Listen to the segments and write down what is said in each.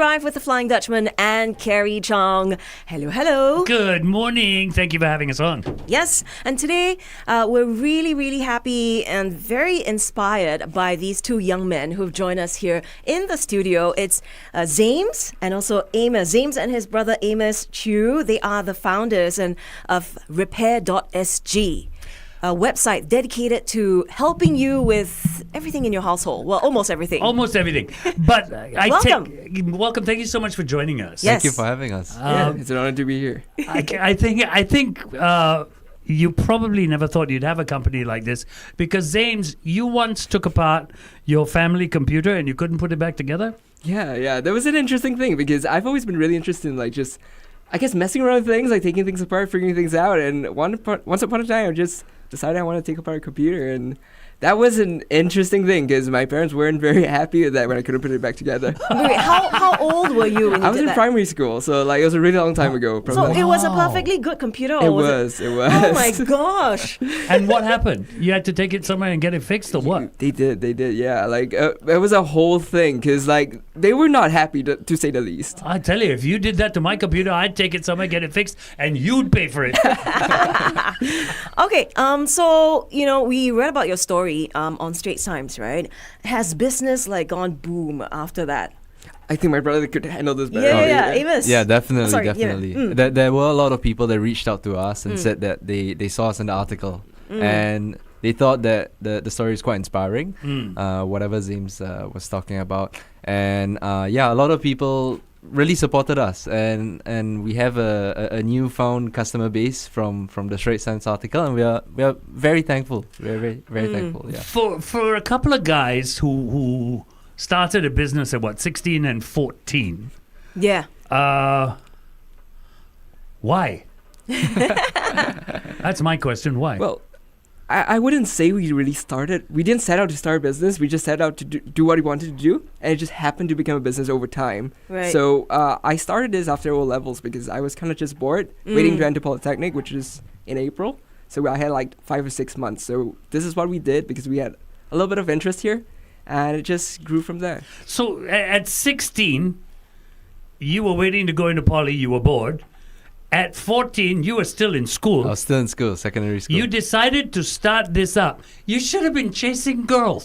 Drive with the Flying Dutchman and Carrie, Chong. Hello, hello. Good morning. Thank you for having us on. Yes, and today we're really, really happy and very inspired by these two young men who've joined us here in the studio. It's Zames and also Amos. Zames and his brother Amos Chew. They are the founders of Repair.sg. A website dedicated to helping you with everything in your household. Well, almost everything. Almost everything. But Welcome. welcome. Thank you so much for joining us. Yes. Thank you for having us. It's an honor to be here. I think you probably never thought you'd have a company like this because Zames, you once took apart your family computer and you couldn't put it back together. Yeah. That was an interesting thing because I've always been really interested in just, I guess, messing around with things, like taking things apart, figuring things out. And once upon a time, I just decided I want to take apart a computer, and that was an interesting thing because my parents weren't very happy with that when I couldn't put it back together. Wait, how old were you when you I was did in that? primary school, so it was a really long time ago. So Probably. it was a perfectly good computer? Or It was. was. Oh my gosh. And what happened? You had to take it somewhere and get it fixed or what? They did, yeah. It was a whole thing because they were not happy to say the least. I tell you, if you did that to my computer, I'd take it somewhere, get it fixed, and you'd pay for it. Okay, so, we read about your story on Straits Times, right? Has business gone boom after that? I think my brother could handle this better. Yeah, Amos. Yeah, definitely, Sorry, definitely. yeah. There were a lot of people that reached out to us and said that they saw us in the article and they thought that the story is quite inspiring, whatever Zames was talking about. And a lot of people really supported us, and we have a newfound customer base from the Straits Times article, and we are very thankful. Very thankful. Yeah. For a couple of guys who started a business at 16 and 14. Yeah. Why? That's my question. Why? Well, I wouldn't say we didn't set out to start a business. We just set out to do what we wanted to do, and it just happened to become a business over time. Right. So I started this after O levels because I was kind of just bored, waiting to enter Polytechnic, which is in April. So I had 5 or 6 months. So this is what we did because we had a little bit of interest here, and it just grew from there. So at 16, you were waiting to go into poly. You were bored. At 14, you were still in school. I was still in school, secondary school. You decided to start this up. You should have been chasing girls.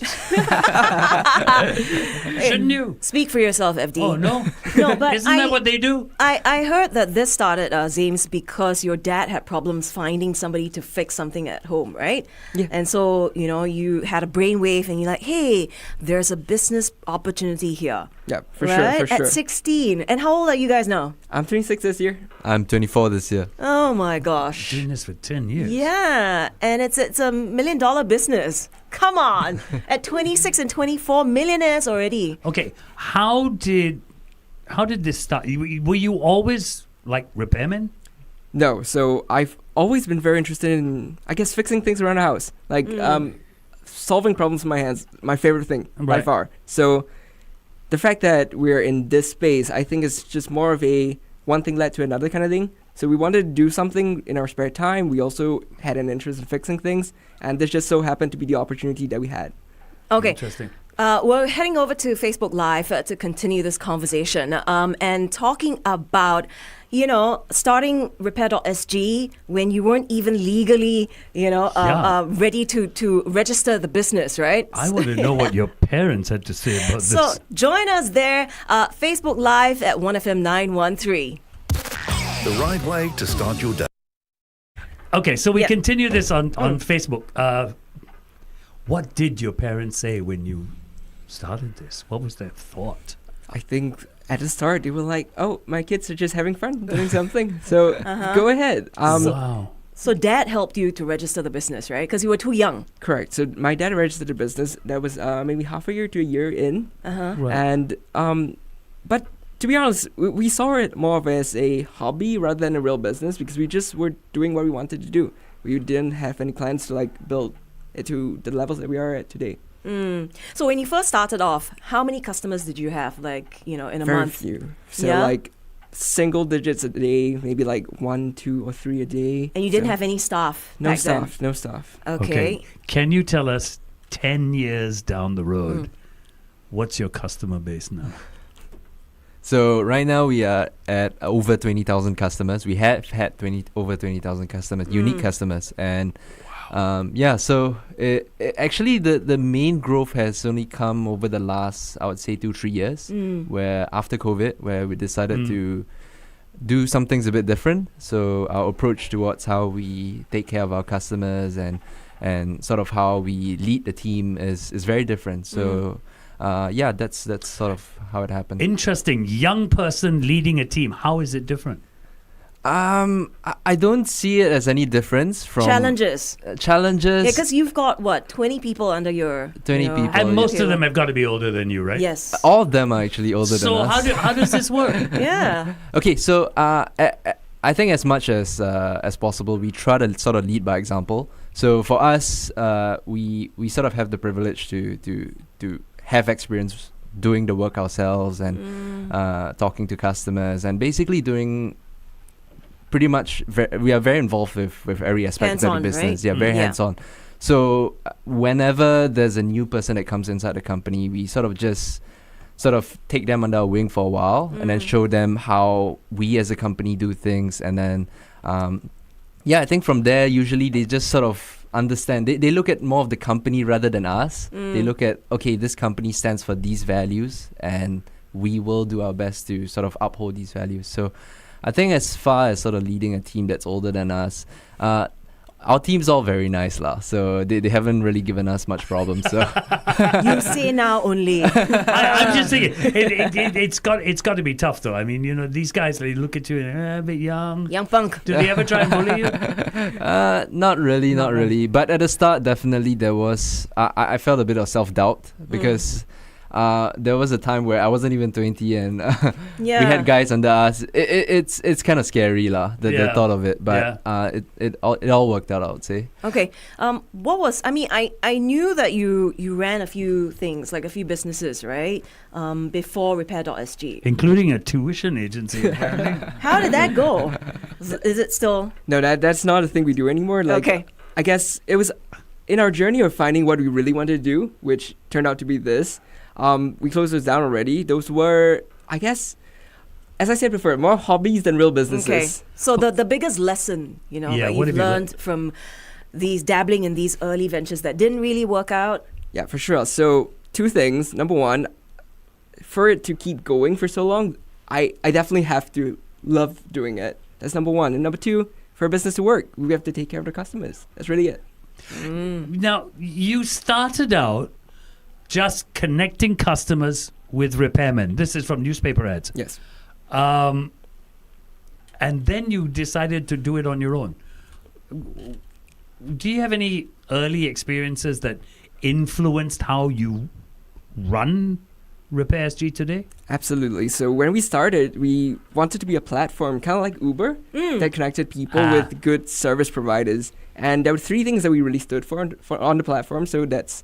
Shouldn't you? Speak for yourself, FD. Oh, no? No, but Isn't that what they do? I heard that this started, Zames, because your dad had problems finding somebody to fix something at home, right? Yeah. And so, you had a brainwave and you're like, hey, there's a business opportunity here. Yeah, for right? sure. At 16. And how old are you guys now? I'm 26 this year. I'm 24 this year. Oh my gosh. Doing this for 10 years. Yeah, and it's a $1 million business. Come on. At 26 and 24, millionaires already. Okay, how did this start? Were you always repairmen? No, so I've always been very interested in, I guess, fixing things around the house. Solving problems with my hands, my favorite thing by Right. far. So the fact that we're in this space, I think is just more of a one thing led to another kind of thing. So we wanted to do something in our spare time. We also had an interest in fixing things, and this just so happened to be the opportunity that we had. Okay. Interesting. We're heading over to Facebook Live to continue this conversation and talking about, starting Repair.sg when you weren't even legally, ready to register the business, right? I want to know what your parents had to say about So this. join us there, Facebook Live at 1FM 913. The right way to start your day. Okay, so we Yeah. continue this on Facebook. What did your parents say when you started this? What was their thought? I think at the start they were like, "Oh, my kids are just having fun doing something, so go ahead." Wow. So dad helped you to register the business, right? Because you were too young. Correct. So my dad registered the business. That was maybe half a year to a year in. Right. And but to be honest, we saw it more of as a hobby rather than a real business because we just were doing what we wanted to do. We didn't have any plans to build it to the levels that we are at today. So when you first started off, how many customers did you have, in a Very month? few. So Yeah? single digits a day, maybe 1, 2, or 3 a day. And you didn't So have any staff no back staff, no staff. then? Okay. Can you tell us 10 years down the road, what's your customer base now? So right now we are at over 20,000 customers. We have had over 20,000 customers, unique customers, and so actually the main growth has only come over the last, I would say, 2-3 years, where after COVID, where we decided to do some things a bit different. So our approach towards how we take care of our customers and sort of how we lead the team is very different. So that's sort of how it happened. Interesting. Young person leading a team. How is it different? I don't see it as any difference from Challenges. Challenges. Yeah, because you've got, 20 people under your... 20 people. And most Okay. of them have got to be older than you, right? Yes. All of them are actually older So than us. how does this work? Yeah. Okay, so I think as much as possible, we try to sort of lead by example. So for us, we sort of have the privilege to have experience doing the work ourselves and talking to customers and basically doing pretty much. We are very involved with every aspect Hands-on, of the business. right? Yeah, very Yeah. hands-on. So whenever there's a new person that comes inside the company, we sort of take them under our wing for a while and then show them how we as a company do things. And then, I think from there, usually they just sort of understand. They look at more of the company rather than us. They look at, okay, this company stands for these values and we will do our best to sort of uphold these values. So I think as far as sort of leading a team that's older than us, our team's all very nice lah. So they haven't really given us much problems. So You say now only. I'm just thinking, it's got to be tough though. I mean, these guys, they look at you and a bit young. Young punk. Do they ever try and bully you? not really. But at the start, definitely there was. I felt a bit of self-doubt because there was a time where I wasn't even 20 and we had guys under us. It's kind of scary lah, the thought of it. But it all worked out, I would say. Okay. I knew that you ran a few things, like a few businesses, right? Before Repair.sg. Including a tuition agency, apparently. How did that go? Is it still... No, that's not a thing we do anymore. Like, Okay. I guess it was in our journey of finding what we really wanted to do, which turned out to be this. We closed those down already. Those were, I guess, as I said before, more hobbies than real businesses. Okay. So the biggest lesson, that what you've have you learned from these dabbling in these early ventures that didn't really work out? Yeah, for sure. So 2 things. Number 1, for it to keep going for so long, I definitely have to love doing it. That's number 1. And number 2, for a business to work, we have to take care of the customers. That's really it. Now, you started out just connecting customers with repairmen. This is from newspaper ads. Yes. And then you decided to do it on your own. Do you have any early experiences that influenced how you run RepairSG today? Absolutely. So when we started, we wanted to be a platform kind of like Uber that connected people with good service providers. And there were 3 things that we really stood for on the platform. So that's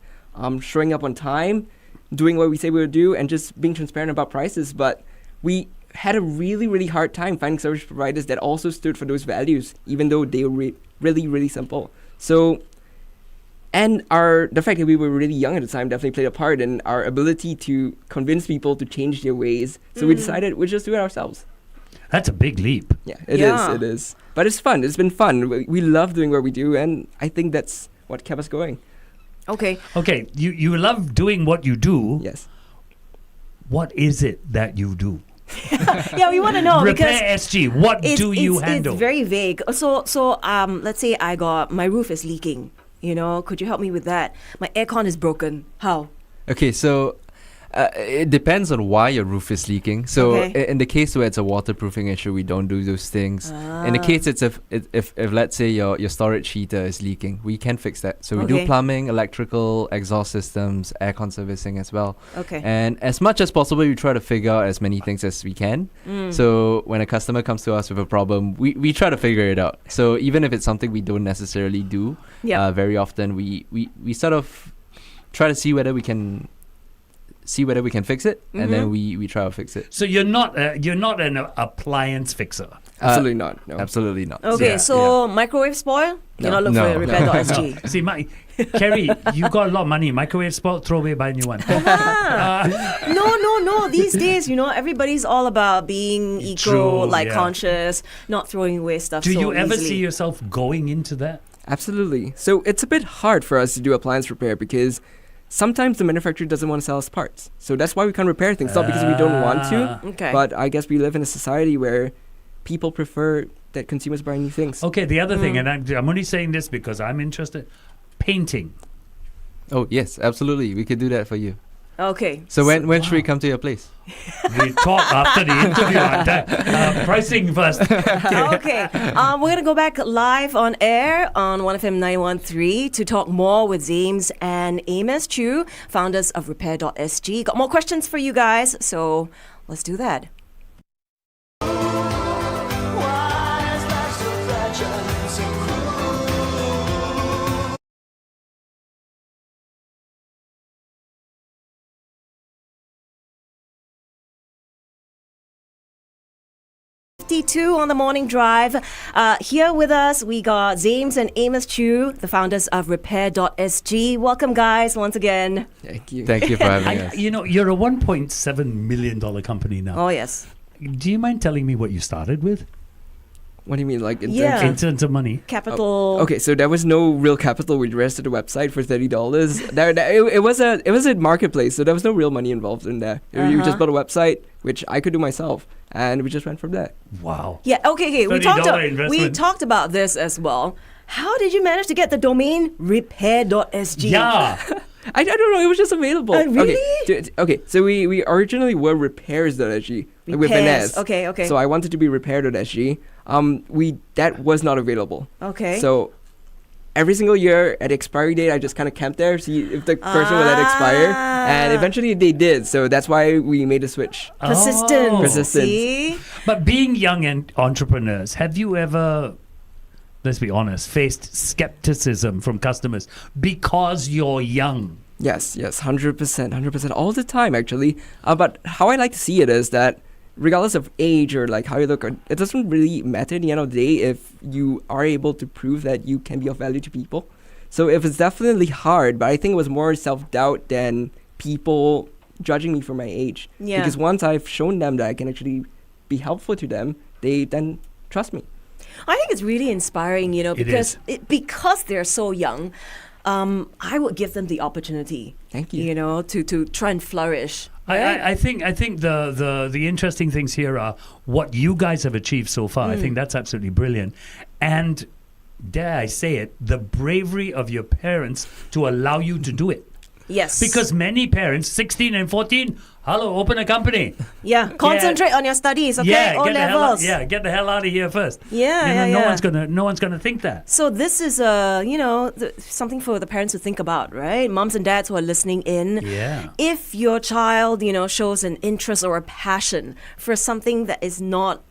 showing up on time, doing what we say we would do, and just being transparent about prices. But we had a really, really hard time finding service providers that also stood for those values, even though they were really, really simple. So, and the fact that we were really young at the time definitely played a part in our ability to convince people to change their ways. So we decided we'd just do it ourselves. That's a big leap. Yeah, it is. But it's fun. It's been fun. We love doing what we do, and I think that's what kept us going. Okay. Okay, you love doing what you do. Yes. What is it that you do? Yeah, we want to know because RepairSG, what do you handle? It's very vague. So let's say my roof is leaking. Could you help me with that? My aircon is broken. How? Okay, so it depends on why your roof is leaking. So Okay. in the case where it's a waterproofing issue, we don't do those things. In the case it's if let's say your storage heater is leaking, we can fix that. So we do Okay. plumbing, electrical, exhaust systems, aircon servicing as well. Okay. And as much as possible, we try to figure out as many things as we can. So when a customer comes to us with a problem, we try to figure it out. So even if it's something we don't necessarily do, very often we sort of try to see whether we can fix it, and then we try to fix it. So you're not an appliance fixer. Absolutely not. No. Absolutely not. Okay, Yeah, so microwave spoil? You're not looking No, for no. Repair.sg. See, Carrie, you got a lot of money. Microwave spoiled, throw away, buy a new one. No. These days, everybody's all about being eco, True, yeah. conscious, not throwing away stuff Do so you ever easily. see yourself going into that? Absolutely. So it's a bit hard for us to do appliance repair because sometimes the manufacturer doesn't want to sell us parts. So that's why we can't repair things. Not because we don't want to, Okay. but I guess we live in a society where people prefer that consumers buy new things. Okay, the other thing, and I'm only saying this because I'm interested, painting. Oh yes, absolutely. We could do that for you. Okay. So when should we come to your place? We talk after the interview on that. Pricing first. Okay. We're going to go back live on air on 1FM 913 to talk more with Zames and Amos Chew, founders of Repair.sg. Got more questions for you guys, so let's do that. 52 on the morning drive. Here with us, we got Zames and Amos Chew, the founders of Repair.sg. Welcome, guys, once again. Thank you. Thank you for having us. You're a $1.7 million company now. Oh, yes. Do you mind telling me what you started with What do you mean, like in Yeah. terms in terms of money? Capital. Okay, so there was no real capital. We registered a website for $30. It was a marketplace, so there was no real money involved in there. We just bought a website, which I could do myself, and we just went from there. Wow. Yeah, okay. We $30 investment. talked about this as well. How did you manage to get the domain Repair.sg? Yeah. I don't know. It was just available. Really? Okay. So we originally were Repairs.sg with an Repairs. S. Okay. So I wanted to be Repair.sg. That was not available. Okay. So every single year at expiry date, I just kind of camped there, see if the person would let it expire, and eventually they did. So that's why we made a switch. Persistence. Persistence. See? But being young and entrepreneurs, have you ever, let's be honest, faced skepticism from customers because you're young? Yes, 100%, all the time actually. But how I like to see it is that regardless of age or like how you look, it doesn't really matter at the end of the day if you are able to prove that you can be of value to people. So if it's definitely hard, but I think it was more self-doubt than people judging me for my age. Yeah. Because once I've shown them that I can actually be helpful to them, they then trust me. I think it's really inspiring, because is. because they're so young. I would give them the opportunity, Thank you. to try and flourish. I think the interesting things here are what you guys have achieved so far. I think that's absolutely brilliant. And dare I say it, the bravery of your parents to allow you to do it. Yes. Because many parents, 16 and 14, hello, open a company. Yeah, concentrate on your studies, okay? Yeah, O get the hell out, levels. get the hell out of here first. Yeah, No one's gonna think that. So this is something for the parents to think about, right? Moms and dads who are listening in. Yeah. If your child, shows an interest or a passion for something that is not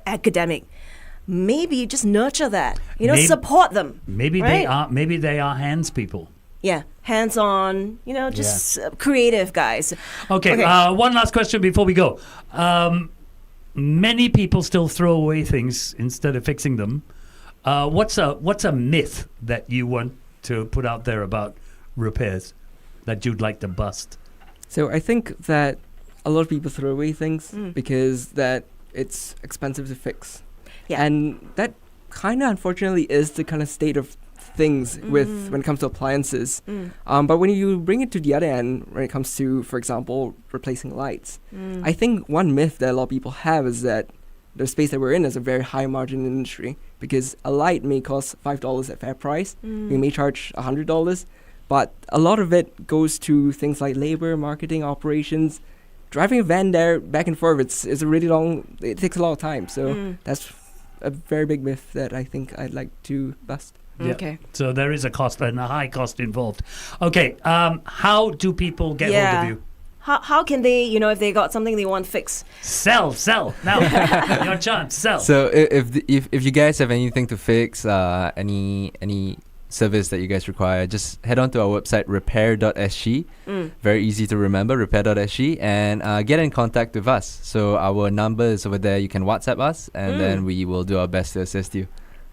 academic, maybe just nurture that. Support them. Maybe right? they are hands people. Yeah, hands-on, just creative guys. Okay. One last question before we go. Many people still throw away things instead of fixing them. What's a myth that you want to put out there about repairs that you'd like to bust? So I think that a lot of people throw away things because that it's expensive to fix. Yeah. And that kind of unfortunately is the kind of state of things when it comes to appliances. But when you bring it to the other end, when it comes to, for example, replacing lights, I think one myth that a lot of people have is that the space that we're in is a very high margin industry because a light may cost $5 at fair price. We may charge $100, but a lot of it goes to things like labor, marketing, operations. Driving a van there back and forth, it's a really long, it takes a lot of time. So that's a very big myth that I think I'd like to bust. Yeah. Okay. So there is a cost and a high cost involved. Okay. How do people get hold of you? How can they, if they got something they want fixed? Sell now. Your chance. Sell. So if you guys have anything to fix, any service that you guys require, just head on to our website, Repair.sg. Very easy to remember, Repair.sg, and get in contact with us. So our number is over there. You can WhatsApp us, and then we will do our best to assist you.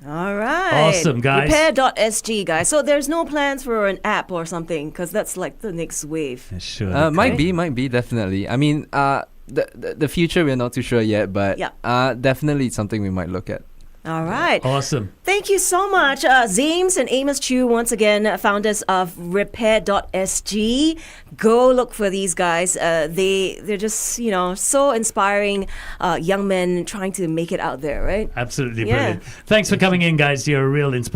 All right. Awesome, guys. Repair.sg, guys. So there's no plans for an app or something, because that's like the next wave. Sure. Might be, definitely. I mean, the future, we're not too sure yet, but definitely it's something we might look at. All right. Awesome. Thank you so much, Zames and Amos Chew, once again, founders of Repair.sg. Go look for these guys. They're just, so inspiring young men trying to make it out there, right? Absolutely Yeah. brilliant. Thanks for coming in, guys. You're a real inspiration.